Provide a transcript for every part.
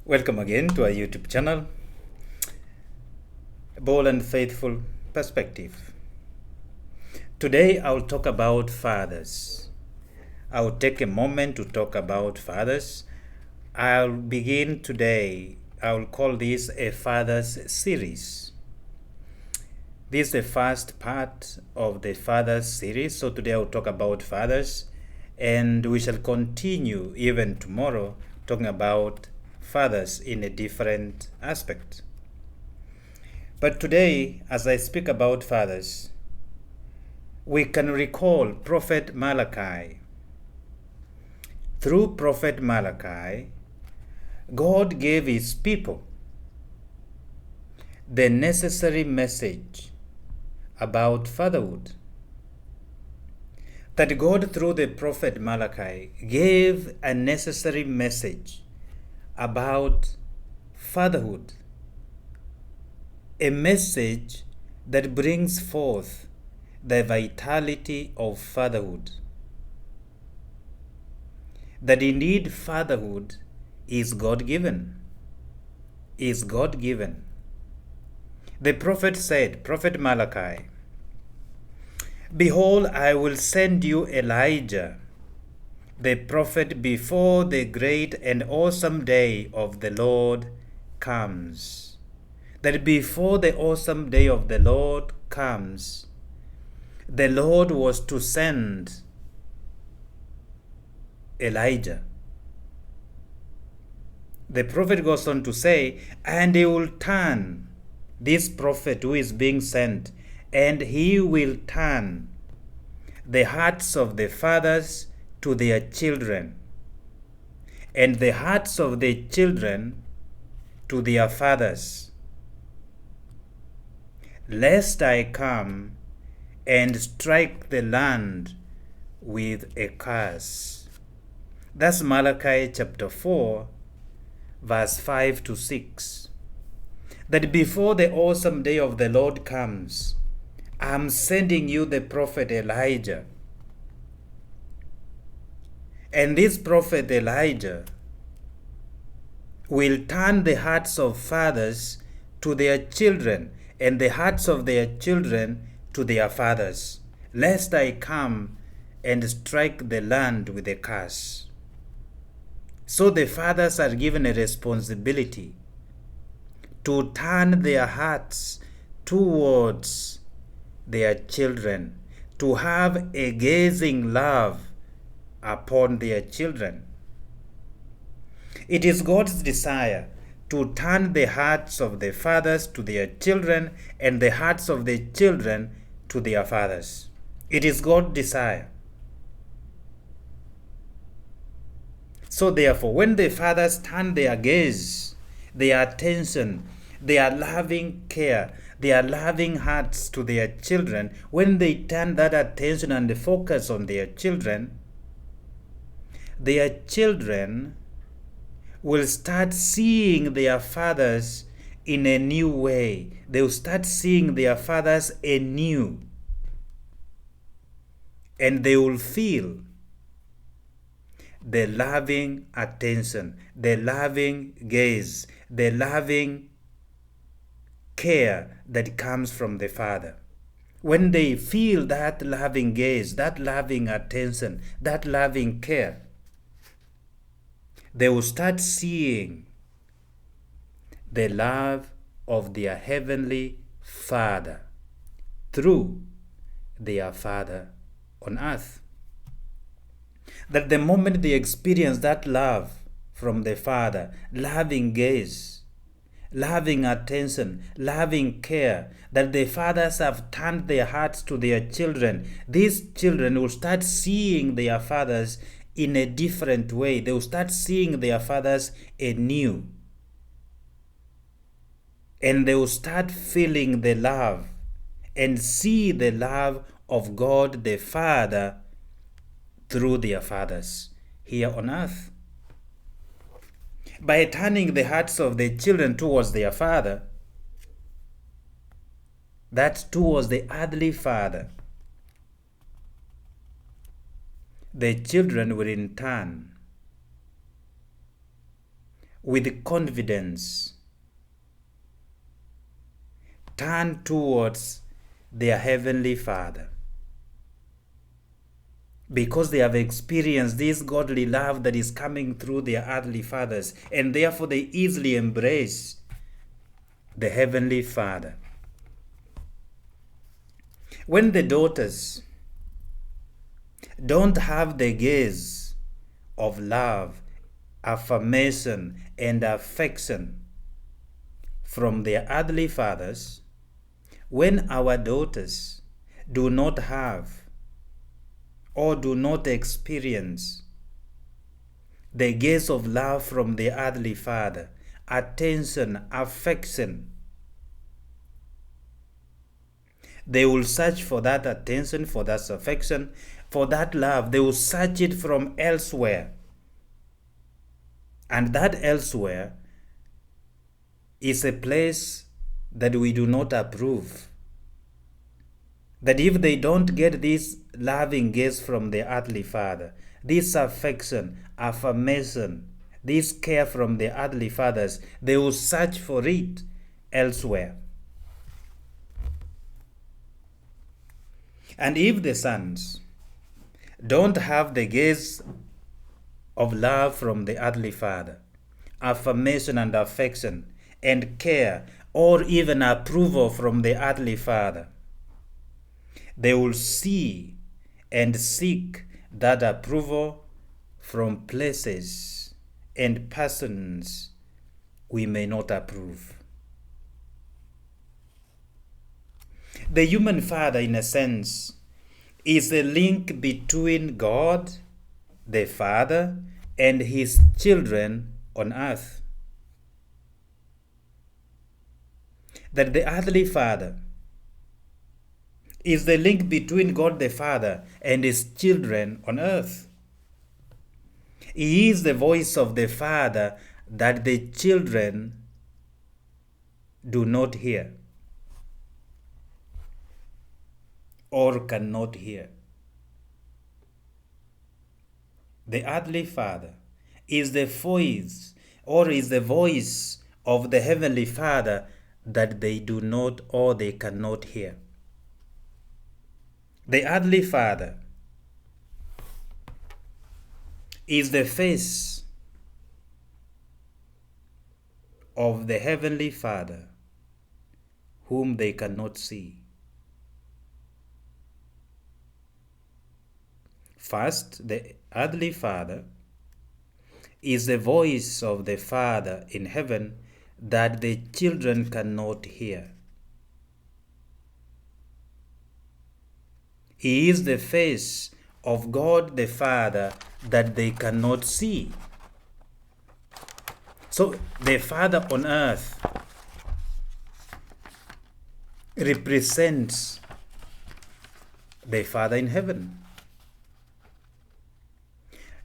Welcome again to our YouTube channel, Bold and Faithful Perspective. Today I'll talk about fathers. I'll take a moment to talk about fathers. I'll begin today, I'll call this a Fathers series. This is the first part of the Fathers series, so today I'll talk about fathers, and we shall continue even tomorrow talking about fathers in a different aspect. But today, as I speak about fathers, we can recall Prophet Malachi. Through Prophet Malachi, God gave his people the necessary message about fatherhood. That God, through the Prophet Malachi, gave a necessary message about fatherhood, a message that brings forth the vitality of fatherhood. That indeed fatherhood is God-given. The prophet said, Prophet Malachi, "Behold, I will send you Elijah, the prophet, before the great and awesome day of the Lord comes." That before the awesome day of the Lord comes, the Lord was to send Elijah. The prophet goes on to say, and he will turn, this prophet who is being sent, and he will turn the hearts of the fathers to their children, and the hearts of the children to their fathers, lest I come and strike the land with a curse. That's Malachi chapter 4, verse 5 to 6. That before the awesome day of the Lord comes, I'm sending you the prophet Elijah. And this prophet Elijah will turn the hearts of fathers to their children, and the hearts of their children to their fathers, lest I come and strike the land with a curse. So the fathers are given a responsibility to turn their hearts towards their children, to have a gazing love upon their children. It is God's desire to turn the hearts of the fathers to their children and the hearts of the children to their fathers. It is God's desire. So therefore, when the fathers turn their gaze, their attention, their loving care, their loving hearts to their children, when they turn that attention and the focus on their children will start seeing their fathers in a new way. They will start seeing their fathers anew. And they will feel the loving attention, the loving gaze, the loving care that comes from the Father. When they feel that loving gaze, that loving attention, that loving care, they will start seeing the love of their heavenly Father through their Father on earth. That the moment they experience that love from the Father, loving gaze, loving attention, loving care, that the fathers have turned their hearts to their children, these children will start seeing their fathers in a different way. They will start seeing their fathers anew. And they will start feeling the love and see the love of God the Father through their fathers here on earth. By turning the hearts of the children towards their father, that towards the earthly father, the children will in turn with confidence turn towards their Heavenly Father, because they have experienced this godly love that is coming through their earthly fathers, and therefore they easily embrace the Heavenly Father. When the daughters don't have the gaze of love, affirmation, and affection from their earthly fathers, when our daughters do not have or do not experience the gaze of love from their earthly father, attention, affection, they will search for that attention, for that affection, for that love. They will search it from elsewhere. And that elsewhere is a place that we do not approve. That if they don't get this loving gaze from their earthly father, this affection, affirmation, this care from their earthly fathers, they will search for it elsewhere. And if the sons don't have the gaze of love from the earthly father, affirmation and affection, and care, or even approval from the earthly father, they will see and seek that approval from places and persons we may not approve. The human father, in a sense, is a link between God, the Father, and his children on earth. That the earthly father is the link between God the Father and his children on earth. He is the voice of the Father that the children do not hear or cannot hear. The earthly Father is the voice of the Heavenly Father that they do not or they cannot hear. The earthly Father is the face of the Heavenly Father whom they cannot see. First, the earthly Father is the voice of the Father in heaven that the children cannot hear. He is the face of God the Father that they cannot see. So the Father on earth represents the Father in heaven.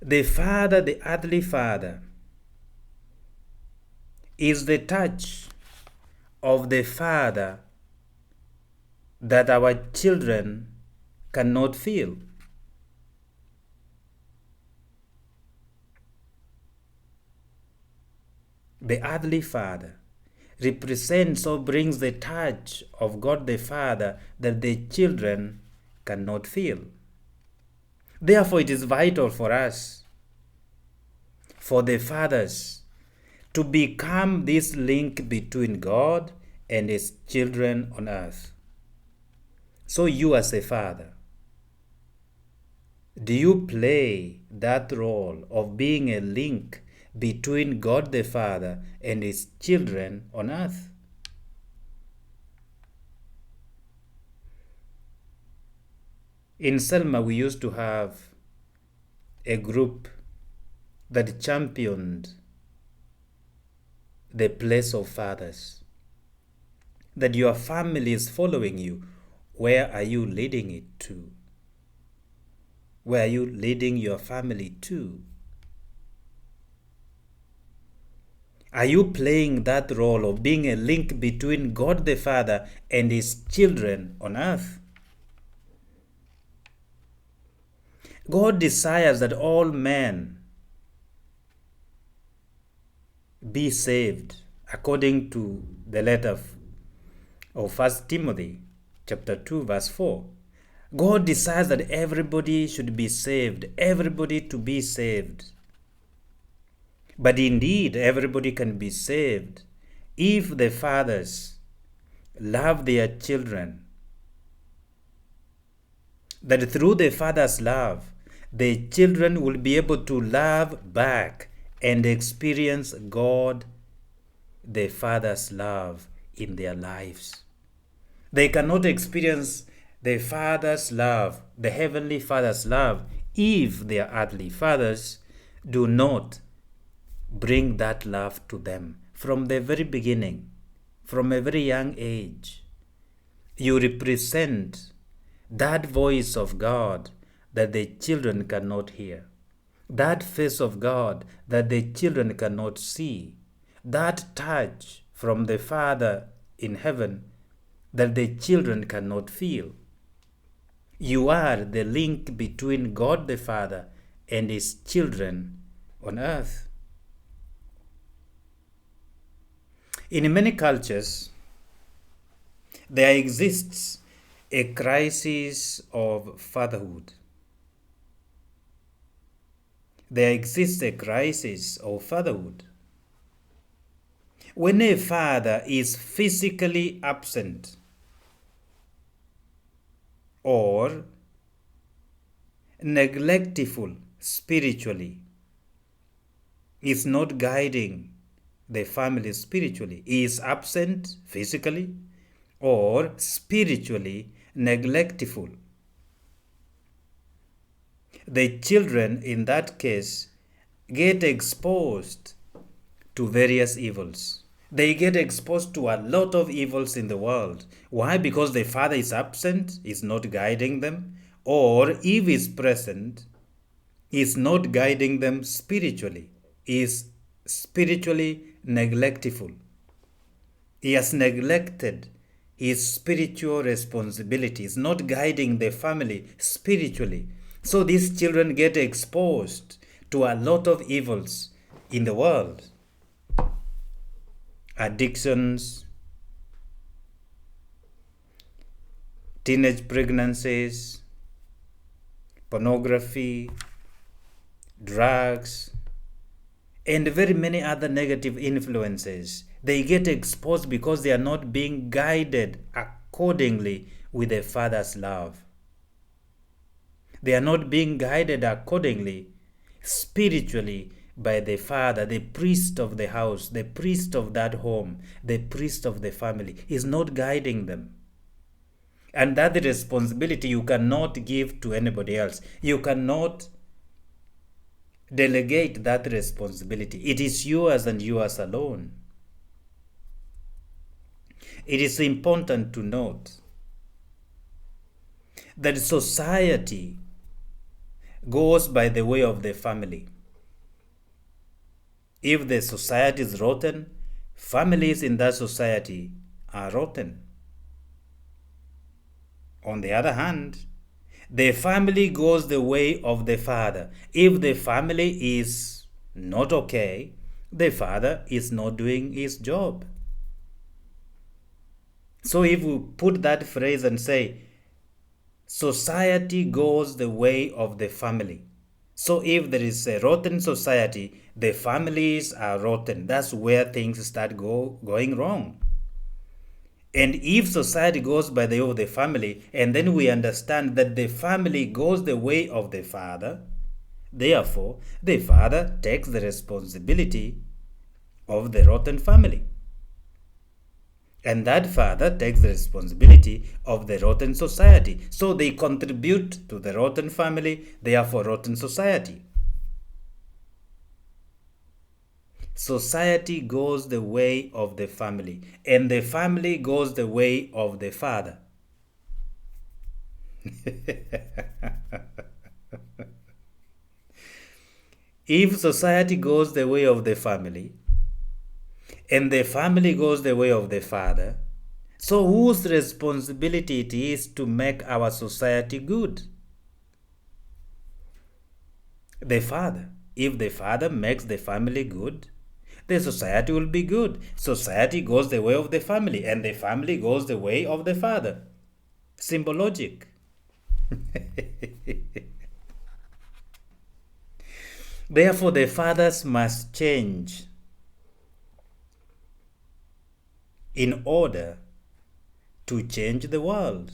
The Father, the earthly Father, is the touch of the Father that our children cannot feel. The earthly Father represents or brings the touch of God the Father that the children cannot feel. Therefore, it is vital for us, for the fathers, to become this link between God and his children on earth. So you as a father, do you play that role of being a link between God the Father and his children on earth? In Selma, we used to have a group that championed the place of fathers. That your family is following you. Where are you leading it to? Where are you leading your family to? Are you playing that role of being a link between God the Father and his children on earth? God desires that all men be saved according to the letter of 1 Timothy chapter 2 verse 4. God desires that everybody should be saved, everybody to be saved. But indeed, everybody can be saved if the fathers love their children. That through the father's love, the children will be able to love back and experience God, the Father's love in their lives. They cannot experience the Father's love, the Heavenly Father's love, if their earthly fathers do not bring that love to them from the very beginning, from a very young age. You represent that voice of God that the children cannot hear, that face of God that the children cannot see, that touch from the Father in heaven that the children cannot feel. You are the link between God the Father and His children on earth. In many cultures, there exists a crisis of fatherhood. There exists a crisis of fatherhood. When a father is physically absent or neglectful spiritually, is not guiding the family spiritually, he is absent physically or spiritually neglectful, the children in that case get exposed to various evils. They get exposed to a lot of evils in the world. Why? Because the father is absent, is not guiding them, or if he is present, is not guiding them spiritually, is spiritually neglectful. He has neglected his spiritual responsibilities, not guiding the family spiritually. So these children get exposed to a lot of evils in the world. Addictions, teenage pregnancies, pornography, drugs, and very many other negative influences. They get exposed because they are not being guided accordingly with the Father's love. They are not being guided accordingly spiritually by the father, the priest of the house, the priest of that home, the priest of the family is not guiding them. And that responsibility you cannot give to anybody else. You cannot delegate that responsibility. It is yours and yours alone. It is important to note that society goes by the way of the family. If the society is rotten, families in that society are rotten. On the other hand, the family goes the way of the father. If the family is not okay, the father is not doing his job. So if we put that phrase and say, society goes the way of the family. So if there is a rotten society, the families are rotten. That's where things start going wrong. And if society goes by the way of the family, and then we understand that the family goes the way of the father, therefore the father takes the responsibility of the rotten family. And that father takes the responsibility of the rotten society. So they contribute to the rotten family, therefore rotten society. Society goes the way of the family, and the family goes the way of the father. If society goes the way of the family, and the family goes the way of the father, so whose responsibility it is to make our society good? The father. If the father makes the family good, the society will be good. Society goes the way of the family, and the family goes the way of the father. Simple logic. Therefore, the fathers must change in order to change the world.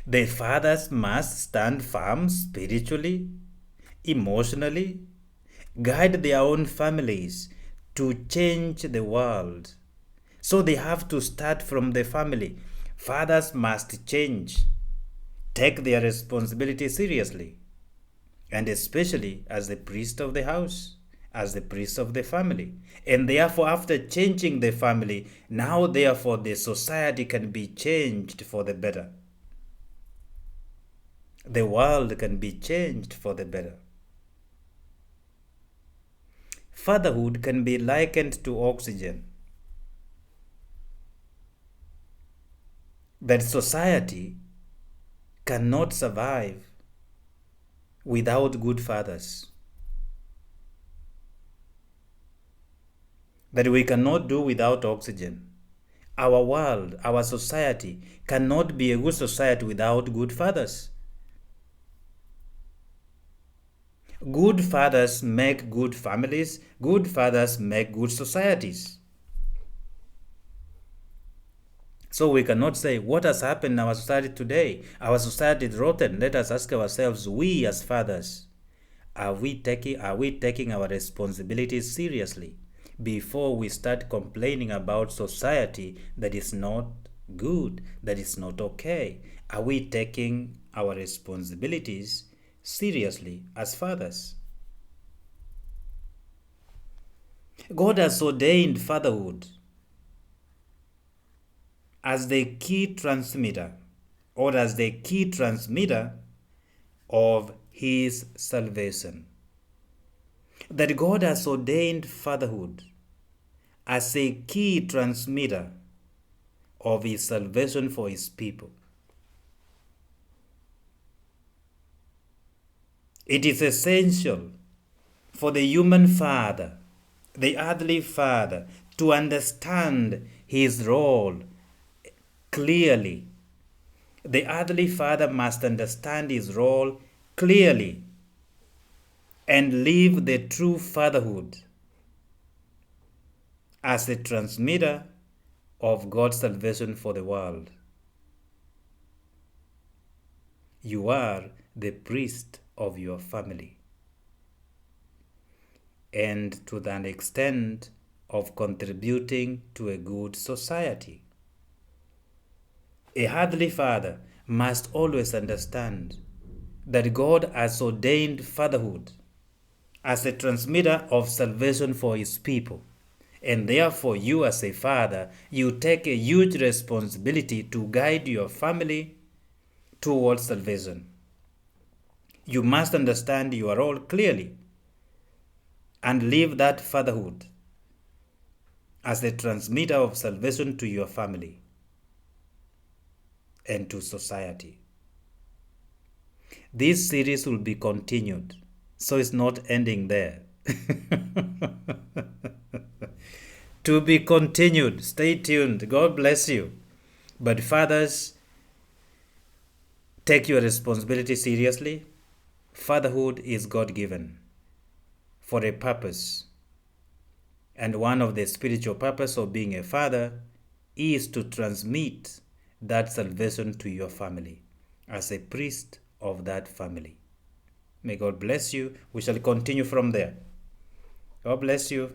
The fathers must stand firm spiritually, emotionally, guide their own families to change the world. So they have to start from the family. Fathers must change, take their responsibility seriously, and especially as the priest of the house, as the priest of the family. And therefore, after changing the family, now therefore the society can be changed for the better. The world can be changed for the better. Fatherhood can be likened to oxygen. That society cannot survive without good fathers. That we cannot do without oxygen. Our world, our society cannot be a good society without good fathers. Good fathers make good families. Good fathers make good societies. So we cannot say, what has happened in our society today? Our society is rotten. Let us ask ourselves, we as fathers, are we taking our responsibilities seriously before we start complaining about society that is not good, that is not okay? Are we taking our responsibilities seriously as fathers? God has ordained fatherhood as the key transmitter of his salvation. That God has ordained fatherhood as a key transmitter of his salvation for his people. It is essential for the human father, the earthly father, to understand his role clearly. The earthly father must understand his role clearly and live the true fatherhood as a transmitter of God's salvation for the world. You are the priest of your family, and to that extent of contributing to a good society. A earthly father must always understand that God has ordained fatherhood as a transmitter of salvation for his people. And therefore, you as a father, you take a huge responsibility to guide your family towards salvation. You must understand your role clearly and live that fatherhood as a transmitter of salvation to your family and to society. This series will be continued, so it's not ending there. To be continued. Stay tuned. God bless you. But fathers, take your responsibility seriously. Fatherhood is God-given for a purpose. And one of the spiritual purpose of being a father is to transmit that salvation to your family as a priest of that family. May God bless you. We shall continue from there. God bless you.